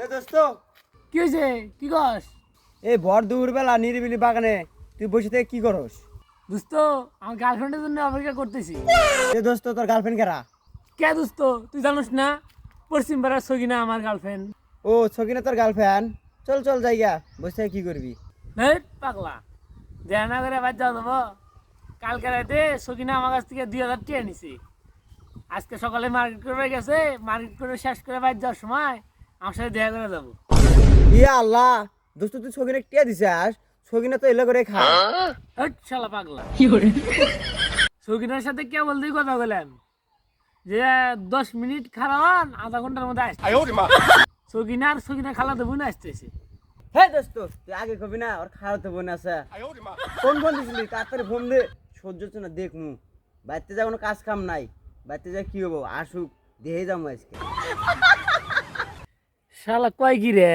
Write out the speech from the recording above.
এ দোস্ত কি হয়েছে? কি কস? এই ভর দুপুরবেলা নিরিবিলি বাগানে তুই বসে থেকে কি করস? দোস্ত, আমার গার্লফ্রেন্ডের জন্য অপেক্ষা করতেছি। এ দোস্ত তোর গার্লফ্রেন্ড কারা? কে দোস্ত? তুই জানোস না পশ্চিম পাড়ার সগিনা আমার গার্লফ্রেন্ড। ও সকিনা তোর গার্লফ্রেন্ড। চল চল জায়গা বসে থেকে কি করবি? হেট পাগলা, দেয়া না করে বাদ যাও দেবো। কালকে রাতে সগিনা আমার কাছ থেকে 2000 টাকা নিছি। আজকে সকালে মার্কেট করে গেছে, মার্কেট করে শেষ করে বাদ যাওয়ার সময় আমার সাথে দেখা করে যাবো। ইয়া আল্লাহ, দোস্ত তুই সকিনা টিয়া দিছিস? সকিনা তো এলে করে খা। হেট শালা পাগলা, সগিনার সাথে কে বলতেই কথা বললাম যে 10 মিনিট খারাপ আধা ঘন্টার মধ্যে আসছে। সগিনা খালা দেবো না আসতেছে। হ্যাঁ দোস্ত তুই আগে কবি না, ওর খাওয়াতে বোন আছে। ফোন ফোন দিছিলি, তাড়াতাড়ি ফোন দে। সহ্য হচ্ছে না, দেখমু বাড়িতে যা কোনো কাজ কাম নাই। বাড়িতে যা কি হবো, আসুক দেখে যাবো আজকে। শালা কয় কি রে?